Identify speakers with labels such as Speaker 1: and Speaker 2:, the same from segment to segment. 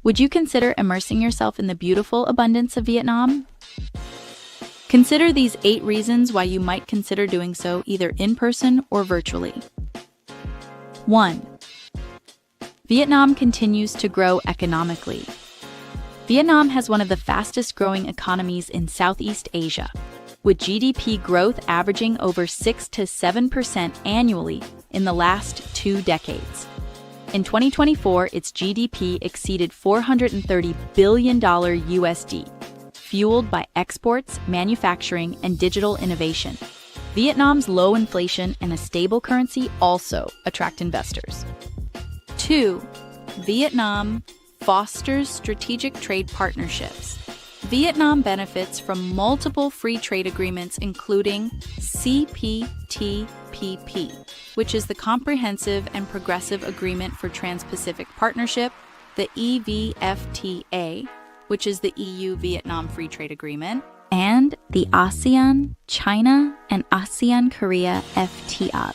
Speaker 1: Would you consider immersing yourself in the beautiful abundance of Vietnam? Consider these 8 reasons why you might consider doing so either in person or virtually. 1. Vietnam continues to grow economically. Vietnam has one of the fastest growing economies in Southeast Asia, with GDP growth averaging over 6 to 7% annually in the last 2 decades. In 2024, its GDP exceeded $430 billion USD, fueled by exports, manufacturing, and digital innovation. Vietnam's low inflation and a stable currency also attract investors. 2. Vietnam fosters strategic trade partnerships. Vietnam benefits from multiple free trade agreements, including CPTPP, which is the Comprehensive and Progressive Agreement for Trans-Pacific Partnership, the EVFTA, which is the EU-Vietnam Free Trade Agreement, and the ASEAN, China, and ASEAN-Korea FTA.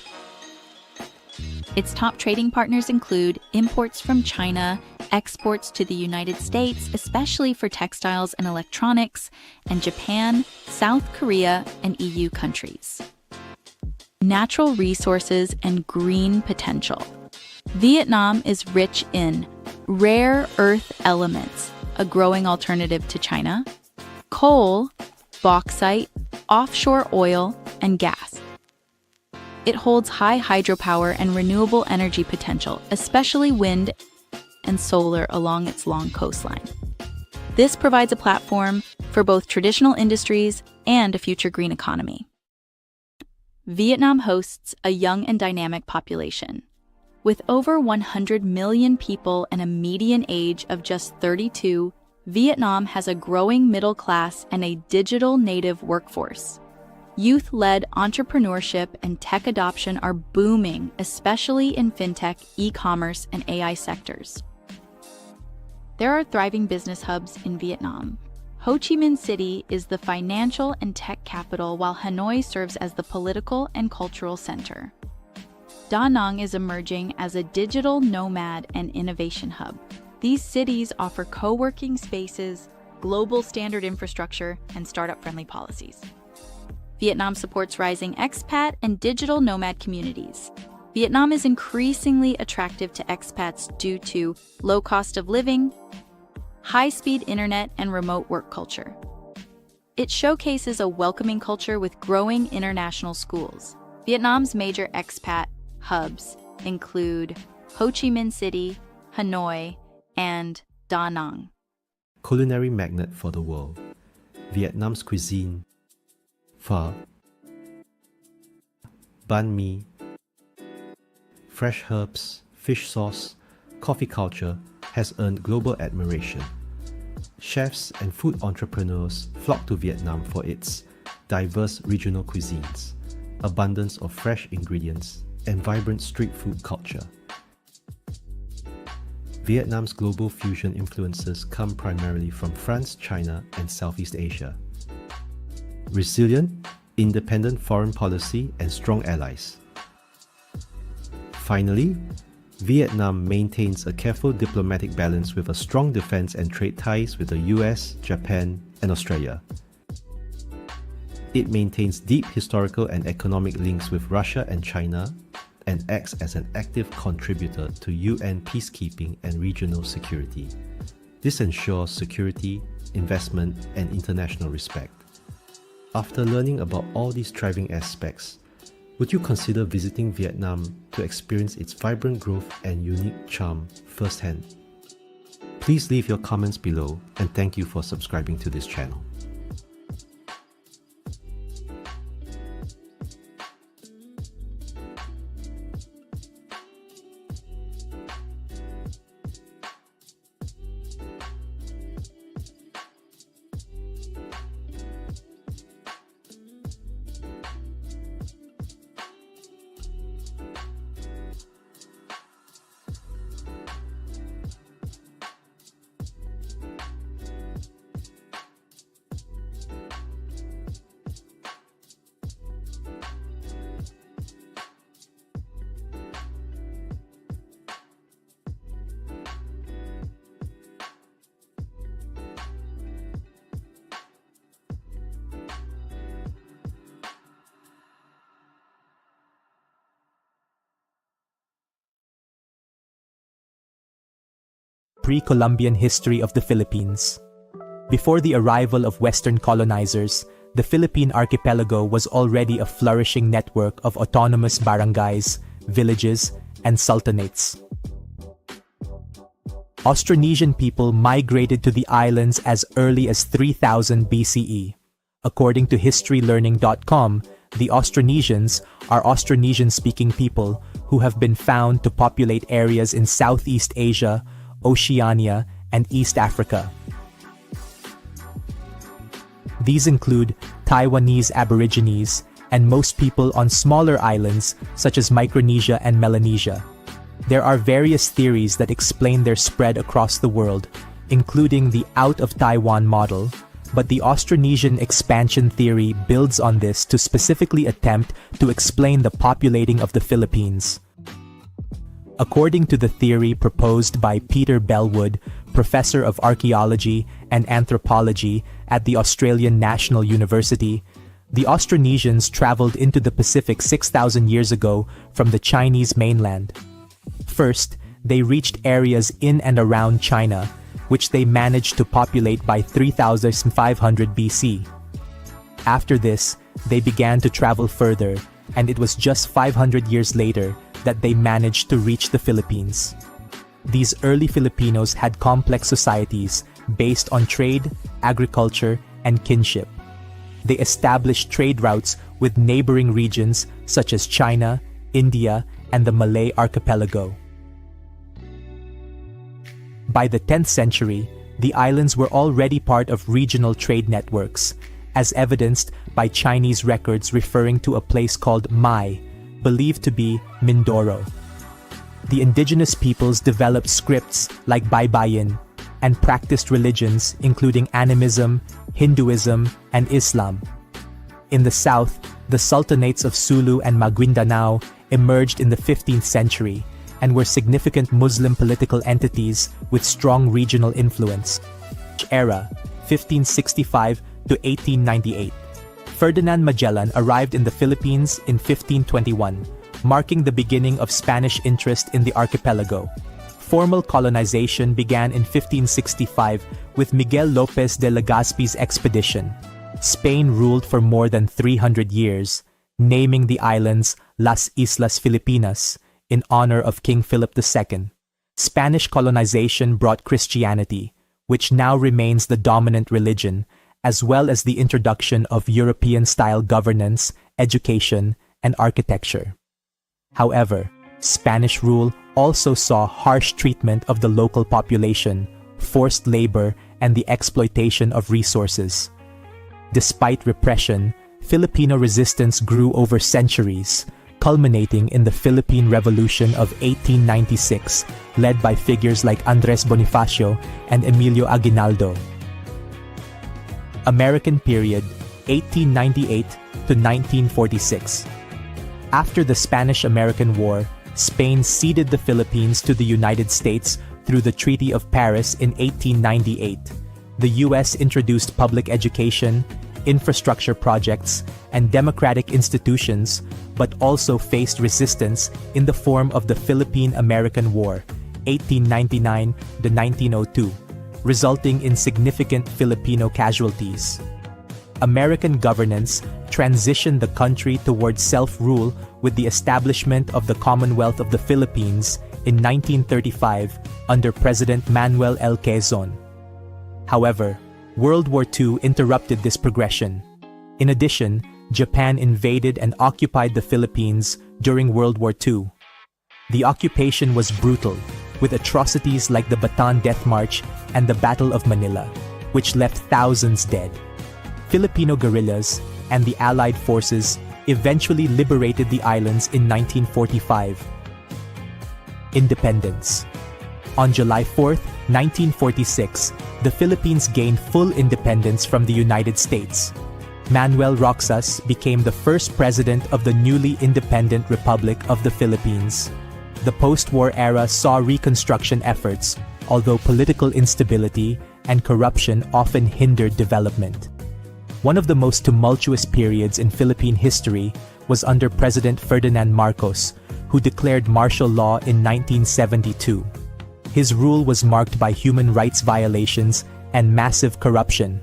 Speaker 1: Its top trading partners include imports from China, exports to the United States, especially for textiles and electronics, and Japan, South Korea, and EU countries. Natural resources and green potential. Vietnam is rich in rare earth elements, a growing alternative to China, coal, bauxite, offshore oil, and gas. It holds high hydropower and renewable energy potential, especially wind and solar along its long coastline. This provides a platform for both traditional industries and a future green economy. Vietnam hosts a young and dynamic population. With over 100 million people and a median age of just 32, Vietnam has a growing middle class and a digital native workforce. Youth-led entrepreneurship and tech adoption are booming, especially in fintech, e-commerce, and AI sectors. There are thriving business hubs in Vietnam. Ho Chi Minh City is the financial and tech capital, while Hanoi serves as the political and cultural center. Da Nang is emerging as a digital nomad and innovation hub. These cities offer co-working spaces, global standard infrastructure, and startup-friendly policies. Vietnam supports rising expat and digital nomad communities. Vietnam is increasingly attractive to expats due to low cost of living, high-speed internet, and remote work culture. It showcases a welcoming culture with growing international schools. Vietnam's major expat hubs include Ho Chi Minh City, Hanoi, and Da Nang.
Speaker 2: Culinary magnet for the world. Vietnam's cuisine, pho, banh mi, fresh herbs, fish sauce, coffee culture has earned global admiration. Chefs and food entrepreneurs flock to Vietnam for its diverse regional cuisines, abundance of fresh ingredients, and vibrant street food culture. Vietnam's global fusion influences come primarily from France, China, and Southeast Asia. Resilient, independent foreign policy, and strong allies. Finally, Vietnam maintains a careful diplomatic balance with a strong defense and trade ties with the US, Japan, and Australia. It maintains deep historical and economic links with Russia and China, and acts as an active contributor to UN peacekeeping and regional security. This ensures security, investment, and international respect. After learning about all these thriving aspects, would you consider visiting Vietnam to experience its vibrant growth and unique charm firsthand? Please leave your comments below, and thank you for subscribing to this channel.
Speaker 3: Pre-Columbian history of the Philippines. Before the arrival of Western colonizers, the Philippine archipelago was already a flourishing network of autonomous barangays, villages, and sultanates. Austronesian people migrated to the islands as early as 3000 BCE. According to historylearning.com, the Austronesians are Austronesian-speaking people who have been found to populate areas in Southeast Asia, Oceania, and East Africa. These include Taiwanese Aborigines and most people on smaller islands such as Micronesia and Melanesia. There are various theories that explain their spread across the world, including the out-of-Taiwan model, but the Austronesian expansion theory builds on this to specifically attempt to explain the populating of the Philippines. According to the theory proposed by Peter Bellwood, professor of archaeology and anthropology at the Australian National University, the Austronesians traveled into the Pacific 6,000 years ago from the Chinese mainland. First, they reached areas in and around China, which they managed to populate by 3,500 BC. After this, they began to travel further, and it was just 500 years later that they managed to reach the Philippines. These early Filipinos had complex societies based on trade, agriculture, and kinship. They established trade routes with neighboring regions such as China, India, and the Malay archipelago. By the 10th century, the islands were already part of regional trade networks, as evidenced by Chinese records referring to a place called Mai, believed to be Mindoro. The indigenous peoples developed scripts like Baybayin and practiced religions including animism, Hinduism, and Islam. In the south, the sultanates of Sulu and Maguindanao emerged in the 15th century and were significant Muslim political entities with strong regional influence. Era, 1565 to 1898. Ferdinand Magellan arrived in the Philippines in 1521, marking the beginning of Spanish interest in the archipelago. Formal colonization began in 1565 with Miguel López de Legazpi's expedition. Spain ruled for more than 300 years, naming the islands Las Islas Filipinas in honor of King Philip II. Spanish colonization brought Christianity, which now remains the dominant religion, as well as the introduction of European-style governance, education, and architecture. However, Spanish rule also saw harsh treatment of the local population, forced labor, and the exploitation of resources. Despite repression, Filipino resistance grew over centuries, culminating in the Philippine Revolution of 1896, led by figures like Andres Bonifacio and Emilio Aguinaldo. American period, 1898 to 1946. After the Spanish-American War, Spain ceded the Philippines to the United States through the Treaty of Paris in 1898. The U.S. introduced public education, infrastructure projects, and democratic institutions, but also faced resistance in the form of the Philippine-American War, 1899 to 1902, resulting in significant Filipino casualties. American governance transitioned the country towards self-rule with the establishment of the Commonwealth of the Philippines in 1935 under President Manuel L. Quezon. However, World War II interrupted this progression. In addition, Japan invaded and occupied the Philippines during World War II. The occupation was brutal, with atrocities like the Bataan Death March and the Battle of Manila, which left thousands dead. Filipino guerrillas and the Allied forces eventually liberated the islands in 1945. Independence. On July 4, 1946, the Philippines gained full independence from the United States. Manuel Roxas became the first president of the newly independent Republic of the Philippines. The post-war era saw reconstruction efforts, although political instability and corruption often hindered development. One of the most tumultuous periods in Philippine history was under President Ferdinand Marcos, who declared martial law in 1972. His rule was marked by human rights violations and massive corruption.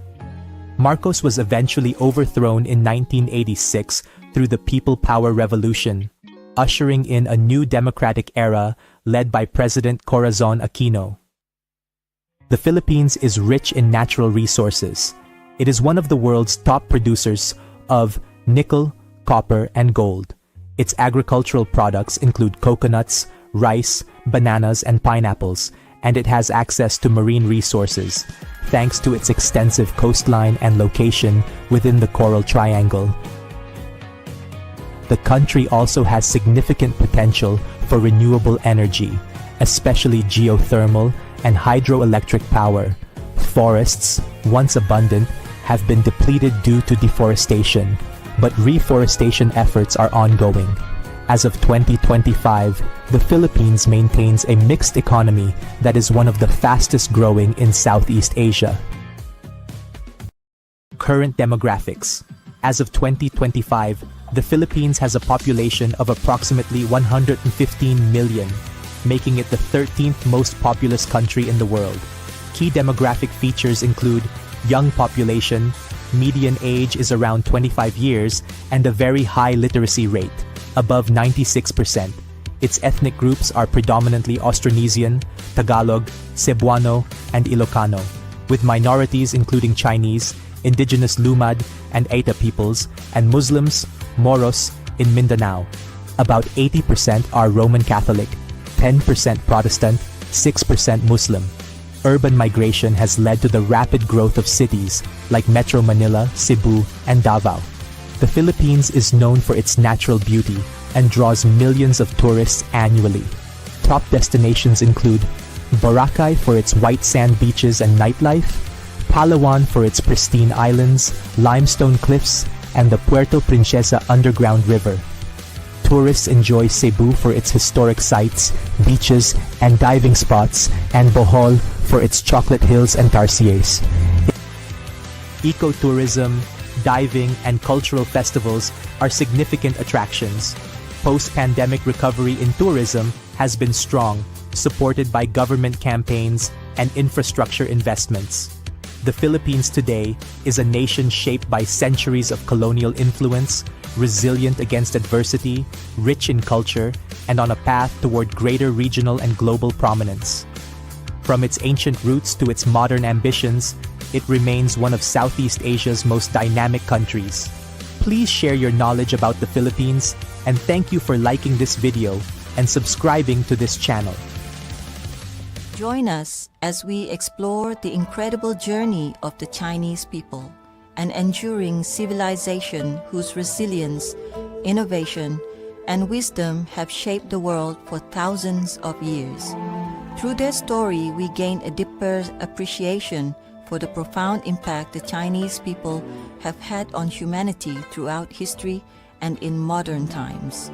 Speaker 3: Marcos was eventually overthrown in 1986 through the People Power Revolution, ushering in a new democratic era led by President Corazon Aquino. The Philippines is rich in natural resources. It is one of the world's top producers of nickel, copper, and gold. Its agricultural products include coconuts, rice, bananas, and pineapples, and it has access to marine resources, thanks to its extensive coastline and location within the Coral Triangle. The country also has significant potential for renewable energy, especially geothermal and hydroelectric power. Forests, once abundant, have been depleted due to deforestation, but reforestation efforts are ongoing. As of 2025, the Philippines maintains a mixed economy that is one of the fastest growing in Southeast Asia. Current demographics. As of 2025, the Philippines has a population of approximately 115 million, making it the 13th most populous country in the world. Key demographic features include young population, median age is around 25 years, and a very high literacy rate, above 96%. Its ethnic groups are predominantly Austronesian, Tagalog, Cebuano, and Ilocano, with minorities including Chinese, indigenous Lumad and Aita peoples, and Muslims, Moros, in Mindanao. About 80% are Roman Catholic, 10% Protestant, 6% Muslim. Urban migration has led to the rapid growth of cities like Metro Manila, Cebu, and Davao. The Philippines is known for its natural beauty and draws millions of tourists annually. Top destinations include Boracay for its white sand beaches and nightlife, Palawan for its pristine islands, limestone cliffs, and the Puerto Princesa underground river. Tourists enjoy Cebu for its historic sites, beaches, and diving spots, and Bohol for its chocolate hills and tarsiers. Ecotourism, diving, and cultural festivals are significant attractions. Post-pandemic recovery in tourism has been strong, supported by government campaigns and infrastructure investments. The Philippines today is a nation shaped by centuries of colonial influence, resilient against adversity, rich in culture, and on a path toward greater regional and global prominence. From its ancient roots to its modern ambitions, it remains one of Southeast Asia's most dynamic countries. Please share your knowledge about the Philippines, and thank you for liking this video and subscribing to this channel.
Speaker 4: Join us as we explore the incredible journey of the Chinese people, an enduring civilization whose resilience, innovation, and wisdom have shaped the world for thousands of years. Through their story, we gain a deeper appreciation for the profound impact the Chinese people have had on humanity throughout history and in modern times.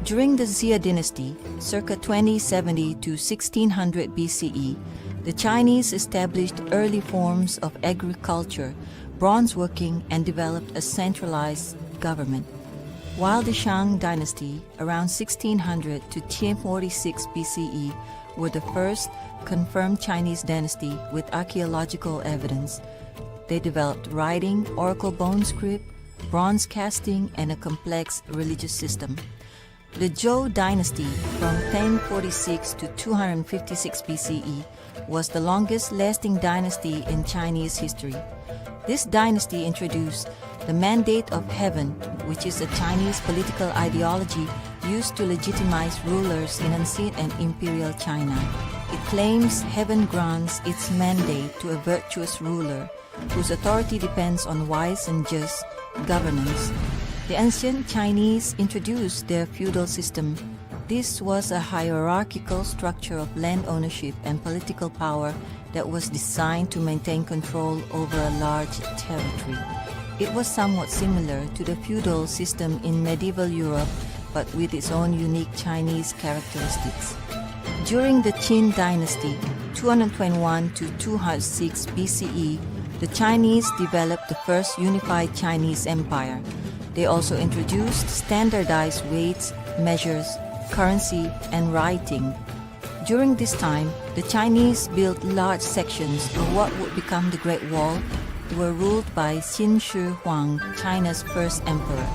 Speaker 4: During the Xia dynasty, circa 2070 to 1600 BCE, the Chinese established early forms of agriculture, bronze working, and developed a centralized government. While the Shang dynasty, around 1600 to 1046 BCE, were the first confirmed Chinese dynasty with archaeological evidence, they developed writing, oracle bone script, bronze casting, and a complex religious system. The Zhou dynasty, from 1046 to 256 BCE, was the longest-lasting dynasty in Chinese history. This dynasty introduced the Mandate of Heaven, which is a Chinese political ideology used to legitimize rulers in ancient and imperial China. It claims heaven grants its mandate to a virtuous ruler, whose authority depends on wise and just governance. The ancient Chinese introduced their feudal system. This was a hierarchical structure of land ownership and political power that was designed to maintain control over a large territory. It was somewhat similar to the feudal system in medieval Europe, but with its own unique Chinese characteristics. During the Qin dynasty, 221 to 206 BCE, the Chinese developed the first unified Chinese empire. They also introduced standardized weights, measures, currency, and writing. During this time, the Chinese built large sections of what would become the Great Wall, were ruled by Qin Shi Huang, China's first emperor.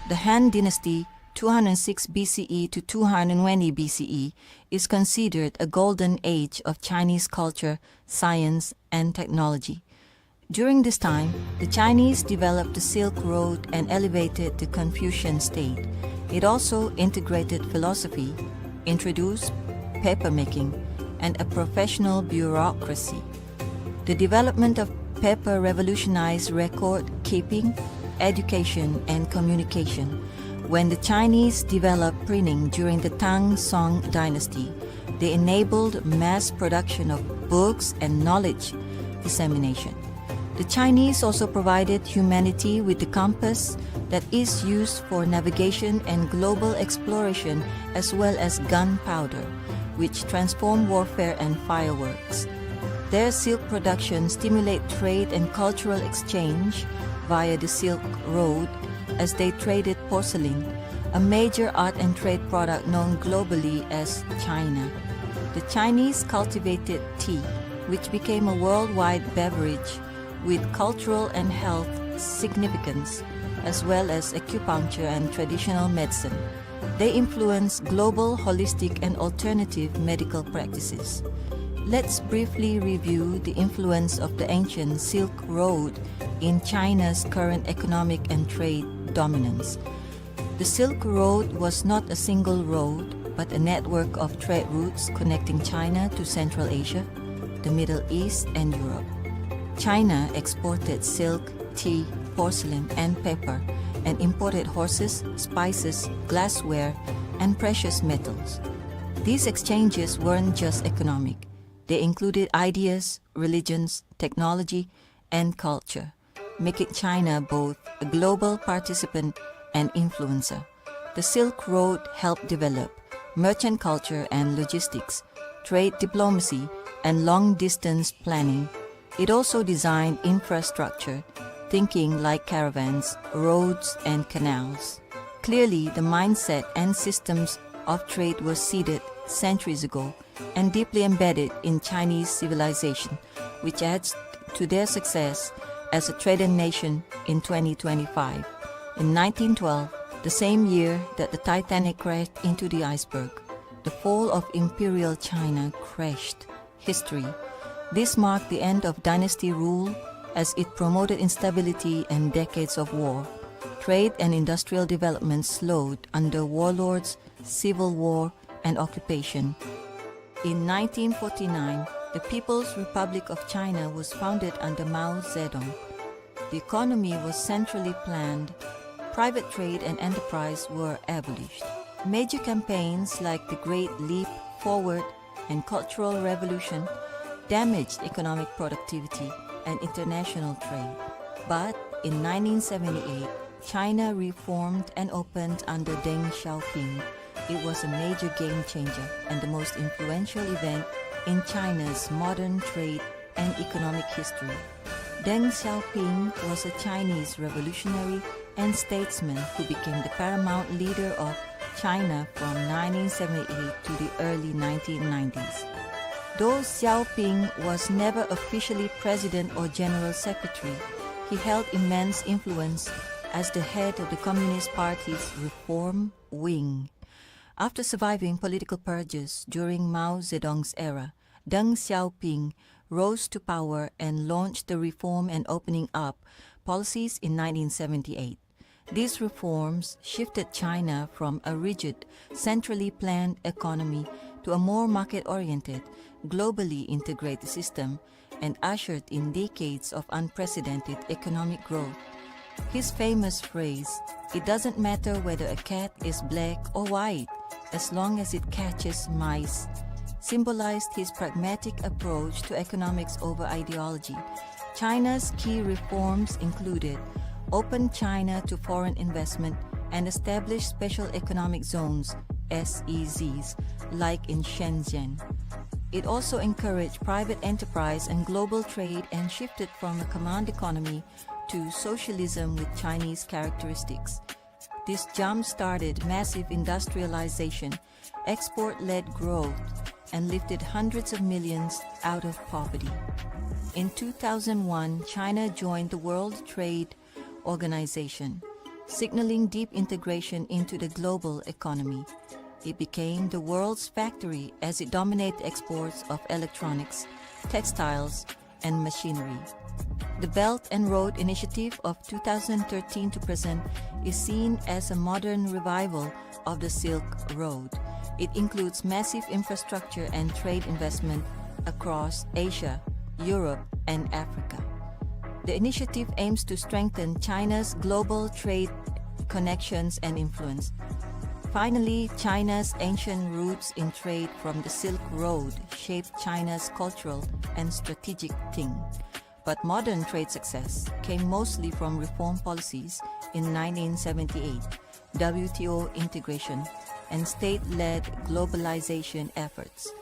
Speaker 4: The Han Dynasty, 206 BCE to 220 BCE, is considered a golden age of Chinese culture, science, and technology. During this time, the Chinese developed the Silk Road and elevated the Confucian state. It also integrated philosophy, introduced papermaking, and a professional bureaucracy. The development of paper revolutionized record keeping, education, and communication. When the Chinese developed printing during the Tang Song dynasty, they enabled mass production of books and knowledge dissemination. The Chinese also provided humanity with the compass that is used for navigation and global exploration, as well as gunpowder, which transformed warfare and fireworks. Their silk production stimulated trade and cultural exchange via the Silk Road as they traded porcelain, a major art and trade product known globally as China. The Chinese cultivated tea, which became a worldwide beverage with cultural and health significance, as well as acupuncture and traditional medicine. They influenced global holistic and alternative medical practices. Let's briefly review the influence of the ancient Silk Road in China's current economic and trade dominance. The Silk Road was not a single road, but a network of trade routes connecting China to Central Asia, the Middle East, and Europe. China exported silk, tea, porcelain, and paper, and imported horses, spices, glassware, and precious metals. These exchanges weren't just economic. They included ideas, religions, technology, and culture, making China both a global participant and influencer. The Silk Road helped develop merchant culture and logistics, trade diplomacy, and long-distance planning. It also designed infrastructure, thinking like caravans, roads, and canals. Clearly, the mindset and systems of trade were seeded centuries ago and deeply embedded in Chinese civilization, which adds to their success as a trading nation in 2025. In 1912, the same year that the Titanic crashed into the iceberg, the fall of Imperial China crashed history. This marked the end of dynasty rule as it promoted instability and decades of war. Trade and industrial development slowed under warlords, civil war, and occupation. In 1949, the People's Republic of China was founded under Mao Zedong. The economy was centrally planned. Private trade and enterprise were abolished. Major campaigns like the Great Leap Forward and Cultural Revolution damaged economic productivity and international trade. But in 1978, China reformed and opened under Deng Xiaoping. It was a major game changer and the most influential event in China's modern trade and economic history. Deng Xiaoping was a Chinese revolutionary and statesman who became the paramount leader of China from 1978 to the early 1990s. Though Xiaoping was never officially president or general secretary, he held immense influence as the head of the Communist Party's reform wing. After surviving political purges during Mao Zedong's era, Deng Xiaoping rose to power and launched the reform and opening up policies in 1978. These reforms shifted China from a rigid, centrally planned economy to a more market-oriented, globally integrated system and ushered in decades of unprecedented economic growth. His famous phrase, "It doesn't matter whether a cat is black or white, as long as it catches mice," symbolized his pragmatic approach to economics over ideology. China's key reforms included open China to foreign investment and establish special economic zones, SEZs, like in Shenzhen. It also encouraged private enterprise and global trade and shifted from a command economy to socialism with Chinese characteristics. This jump-started massive industrialization, export-led growth, and lifted hundreds of millions out of poverty. In 2001, China joined the World Trade Organization, signaling deep integration into the global economy. It became the world's factory as it dominated exports of electronics, textiles, and machinery. The Belt and Road Initiative of 2013 to present is seen as a modern revival of the Silk Road. It includes massive infrastructure and trade investment across Asia, Europe, and Africa. The initiative aims to strengthen China's global trade connections and influence. Finally, China's ancient roots in trade from the Silk Road shaped China's cultural and strategic thinking. But modern trade success came mostly from reform policies in 1978, WTO integration, and state-led globalization efforts.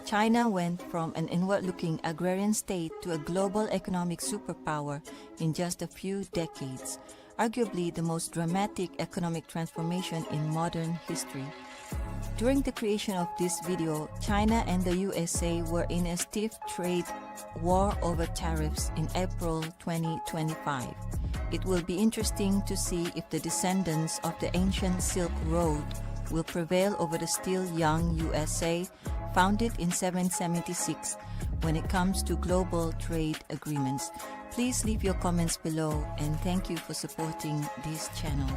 Speaker 4: China went from an inward-looking agrarian state to a global economic superpower in just a few decades, arguably the most dramatic economic transformation in modern history. During the creation of this video, China and the USA were in a stiff trade war over tariffs in April 2025. It will be interesting to see if the descendants of the ancient Silk Road will prevail over the still young USA, founded in 776, when it comes to global trade agreements. Please leave your comments below, and thank you for supporting this channel.